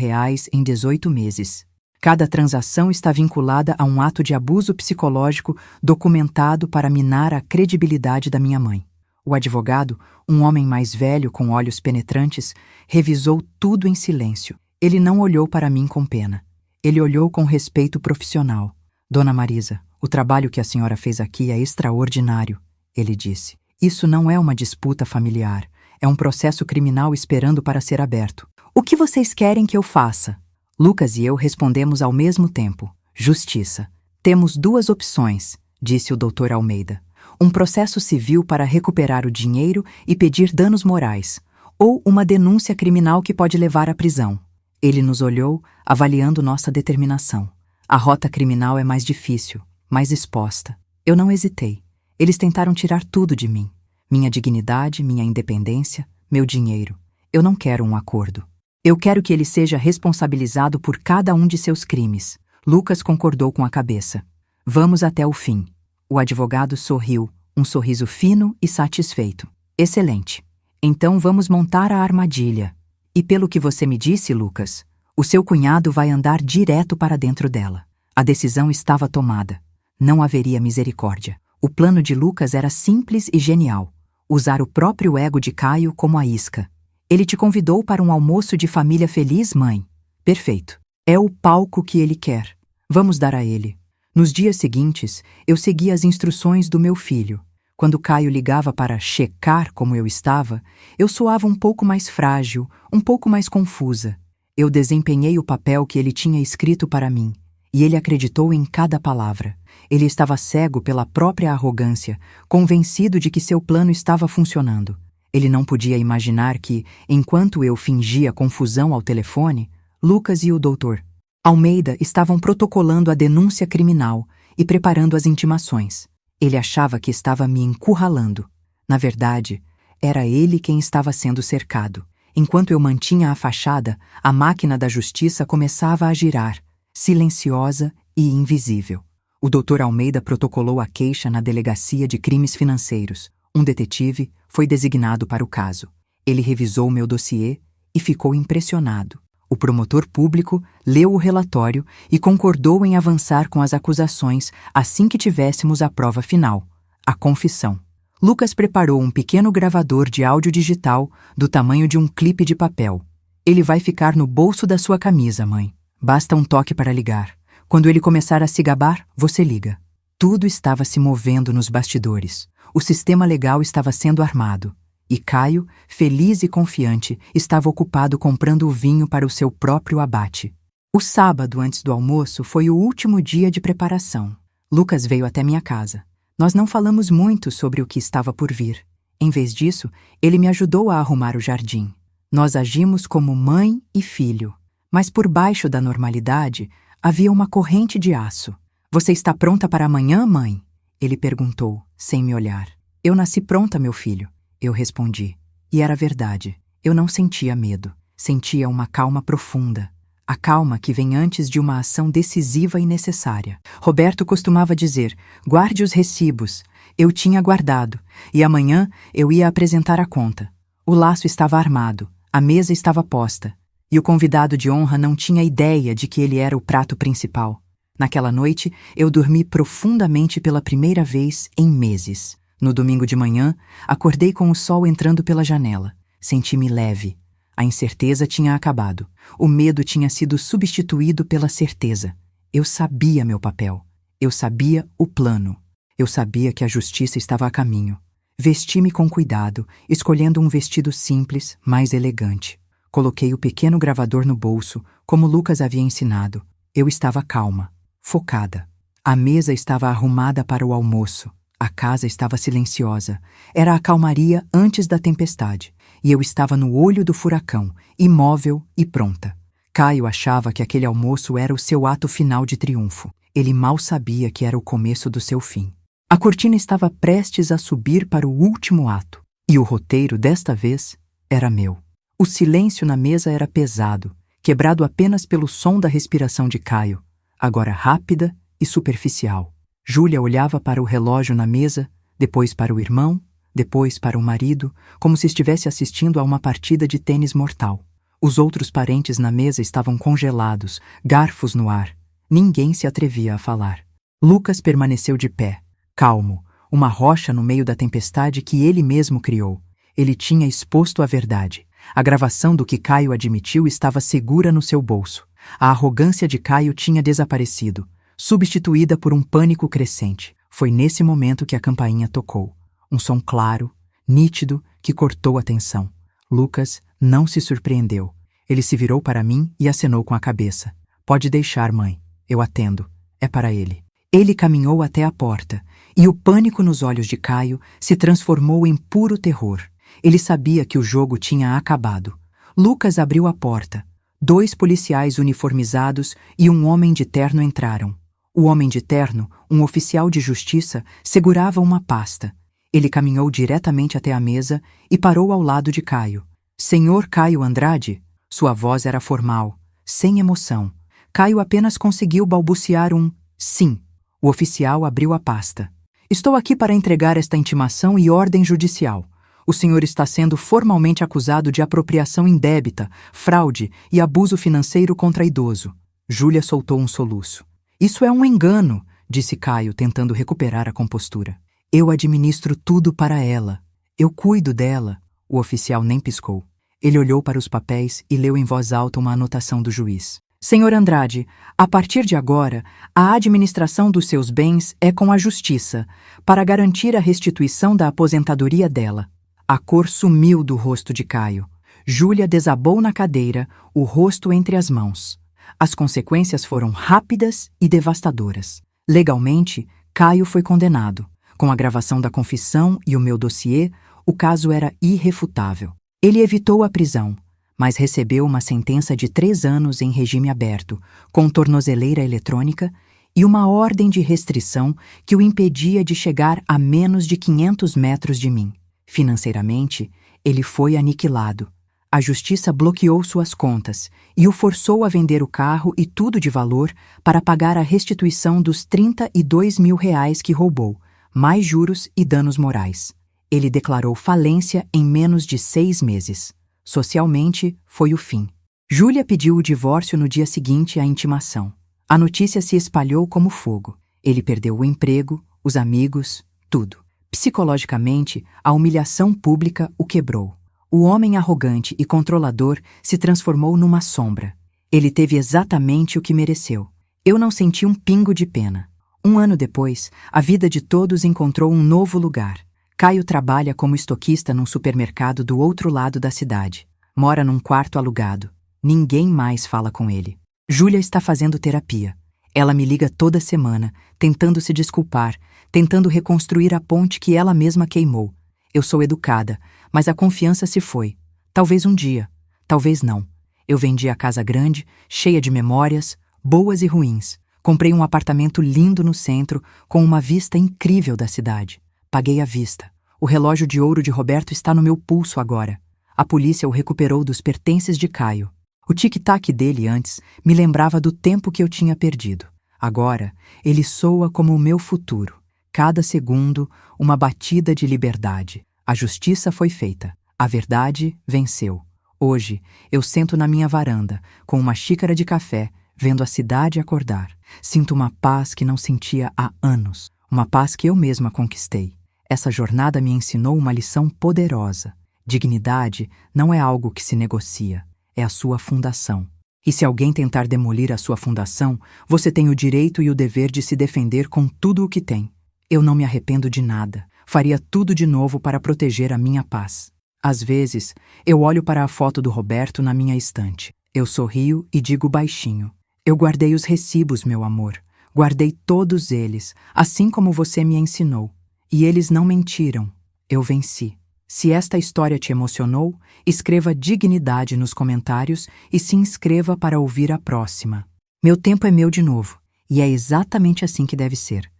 em 18 meses. Cada transação está vinculada a um ato de abuso psicológico documentado para minar a credibilidade da minha mãe. O advogado, um homem mais velho com olhos penetrantes, revisou tudo em silêncio. Ele não olhou para mim com pena. Ele olhou com respeito profissional. Dona Marisa, o trabalho que a senhora fez aqui é extraordinário, ele disse. Isso não é uma disputa familiar. É um processo criminal esperando para ser aberto. O que vocês querem que eu faça? Lucas e eu respondemos ao mesmo tempo. Justiça. Temos duas opções, disse o Dr. Almeida. Um processo civil para recuperar o dinheiro e pedir danos morais, ou uma denúncia criminal que pode levar à prisão. Ele nos olhou, avaliando nossa determinação. A rota criminal é mais difícil, mais exposta. Eu não hesitei. Eles tentaram tirar tudo de mim. Minha dignidade, minha independência, meu dinheiro. Eu não quero um acordo. Eu quero que ele seja responsabilizado por cada um de seus crimes. Lucas concordou com a cabeça. Vamos até o fim. O advogado sorriu, um sorriso fino e satisfeito. Excelente. Então vamos montar a armadilha. E pelo que você me disse, Lucas, o seu cunhado vai andar direto para dentro dela. A decisão estava tomada. Não haveria misericórdia. O plano de Lucas era simples e genial. Usar o próprio ego de Caio como a isca. Ele te convidou para um almoço de família feliz, mãe? Perfeito. É o palco que ele quer. Vamos dar a ele. Nos dias seguintes, eu segui as instruções do meu filho. Quando Caio ligava para checar como eu estava, eu soava um pouco mais frágil, um pouco mais confusa. Eu desempenhei o papel que ele tinha escrito para mim, e ele acreditou em cada palavra. Ele estava cego pela própria arrogância, convencido de que seu plano estava funcionando. Ele não podia imaginar que, enquanto eu fingia confusão ao telefone, Lucas e o doutor Almeida estavam protocolando a denúncia criminal e preparando as intimações. Ele achava que estava me encurralando. Na verdade, era ele quem estava sendo cercado. Enquanto eu mantinha a fachada, a máquina da justiça começava a girar, silenciosa e invisível. O doutor Almeida protocolou a queixa na Delegacia de Crimes Financeiros. Um detetive foi designado para o caso. Ele revisou meu dossiê e ficou impressionado. O promotor público leu o relatório e concordou em avançar com as acusações assim que tivéssemos a prova final, a confissão. Lucas preparou um pequeno gravador de áudio digital do tamanho de um clipe de papel. Ele vai ficar no bolso da sua camisa, mãe. Basta um toque para ligar. Quando ele começar a se gabar, você liga. Tudo estava se movendo nos bastidores. O sistema legal estava sendo armado. E Caio, feliz e confiante, estava ocupado comprando o vinho para o seu próprio abate. O sábado, antes do almoço, foi o último dia de preparação. Lucas veio até minha casa. Nós não falamos muito sobre o que estava por vir. Em vez disso, ele me ajudou a arrumar o jardim. Nós agimos como mãe e filho, mas por baixo da normalidade havia uma corrente de aço. Você está pronta para amanhã, mãe? Ele perguntou, sem me olhar. Eu nasci pronta, meu filho, eu respondi. E era verdade. Eu não sentia medo. Sentia uma calma profunda. A calma que vem antes de uma ação decisiva e necessária. Roberto costumava dizer, guarde os recibos. Eu tinha guardado, e amanhã eu ia apresentar a conta. O laço estava armado, a mesa estava posta, e o convidado de honra não tinha ideia de que ele era o prato principal. Naquela noite, eu dormi profundamente pela primeira vez em meses. No domingo de manhã, acordei com o sol entrando pela janela. Senti-me leve. A incerteza tinha acabado. O medo tinha sido substituído pela certeza. Eu sabia meu papel. Eu sabia o plano. Eu sabia que a justiça estava a caminho. Vesti-me com cuidado, escolhendo um vestido simples, mas elegante. Coloquei o pequeno gravador no bolso, como Lucas havia ensinado. Eu estava calma, focada. A mesa estava arrumada para o almoço. A casa estava silenciosa. Era a calmaria antes da tempestade. E eu estava no olho do furacão, imóvel e pronta. Caio achava que aquele almoço era o seu ato final de triunfo. Ele mal sabia que era o começo do seu fim. A cortina estava prestes a subir para o último ato. E o roteiro, desta vez, era meu. O silêncio na mesa era pesado, quebrado apenas pelo som da respiração de Caio, agora rápida e superficial. Júlia olhava para o relógio na mesa, depois para o irmão, depois para o marido, como se estivesse assistindo a uma partida de tênis mortal. Os outros parentes na mesa estavam congelados, garfos no ar. Ninguém se atrevia a falar. Lucas permaneceu de pé, calmo, uma rocha no meio da tempestade que ele mesmo criou. Ele tinha exposto a verdade. A gravação do que Caio admitiu estava segura no seu bolso. A arrogância de Caio tinha desaparecido, substituída por um pânico crescente. Foi nesse momento que a campainha tocou. Um som claro, nítido, que cortou a tensão. Lucas não se surpreendeu. Ele se virou para mim e acenou com a cabeça. Pode deixar, mãe. Eu atendo. É para ele. Ele caminhou até a porta, e o pânico nos olhos de Caio se transformou em puro terror. Ele sabia que o jogo tinha acabado. Lucas abriu a porta. 2 policiais uniformizados e um homem de terno entraram. O homem de terno, um oficial de justiça, segurava uma pasta. Ele caminhou diretamente até a mesa e parou ao lado de Caio. Senhor Caio Andrade? Sua voz era formal, sem emoção. Caio apenas conseguiu balbuciar um sim. O oficial abriu a pasta. Estou aqui para entregar esta intimação e ordem judicial. O senhor está sendo formalmente acusado de apropriação indébita, fraude e abuso financeiro contra idoso. Júlia soltou um soluço. Isso é um engano, disse Caio, tentando recuperar a compostura. Eu administro tudo para ela. Eu cuido dela. O oficial nem piscou. Ele olhou para os papéis e leu em voz alta uma anotação do juiz. Senhor Andrade, a partir de agora, a administração dos seus bens é com a justiça, para garantir a restituição da aposentadoria dela. A cor sumiu do rosto de Caio. Júlia desabou na cadeira, o rosto entre as mãos. As consequências foram rápidas e devastadoras. Legalmente, Caio foi condenado. Com a gravação da confissão e o meu dossiê, o caso era irrefutável. Ele evitou a prisão, mas recebeu uma sentença de 3 anos em regime aberto, com tornozeleira eletrônica e uma ordem de restrição que o impedia de chegar a menos de 500 metros de mim. Financeiramente, ele foi aniquilado. A justiça bloqueou suas contas e o forçou a vender o carro e tudo de valor para pagar a restituição dos R$32 mil que roubou, mais juros e danos morais. Ele declarou falência em menos de 6 meses. Socialmente, foi o fim. Júlia pediu o divórcio no dia seguinte à intimação. A notícia se espalhou como fogo. Ele perdeu o emprego, os amigos, tudo. Psicologicamente, a humilhação pública o quebrou. O homem arrogante e controlador se transformou numa sombra. Ele teve exatamente o que mereceu. Eu não senti um pingo de pena. 1 ano depois, a vida de todos encontrou um novo lugar. Caio trabalha como estoquista num supermercado do outro lado da cidade. Mora num quarto alugado. Ninguém mais fala com ele. Júlia está fazendo terapia. Ela me liga toda semana, tentando se desculpar, tentando reconstruir a ponte que ela mesma queimou. Eu sou educada, mas a confiança se foi. Talvez um dia. Talvez não. Eu vendi a casa grande, cheia de memórias, boas e ruins. Comprei um apartamento lindo no centro, com uma vista incrível da cidade. Paguei à vista. O relógio de ouro de Roberto está no meu pulso agora. A polícia o recuperou dos pertences de Caio. O tic-tac dele antes me lembrava do tempo que eu tinha perdido. Agora, ele soa como o meu futuro. Cada segundo, uma batida de liberdade. A justiça foi feita. A verdade venceu. Hoje, eu sento na minha varanda, com uma xícara de café, vendo a cidade acordar. Sinto uma paz que não sentia há anos. Uma paz que eu mesma conquistei. Essa jornada me ensinou uma lição poderosa. Dignidade não é algo que se negocia, é a sua fundação. E se alguém tentar demolir a sua fundação, você tem o direito e o dever de se defender com tudo o que tem. Eu não me arrependo de nada. Faria tudo de novo para proteger a minha paz. Às vezes, eu olho para a foto do Roberto na minha estante. Eu sorrio e digo baixinho: eu guardei os recibos, meu amor. Guardei todos eles, assim como você me ensinou. E eles não mentiram. Eu venci. Se esta história te emocionou, escreva dignidade nos comentários e se inscreva para ouvir a próxima. Meu tempo é meu de novo, e é exatamente assim que deve ser.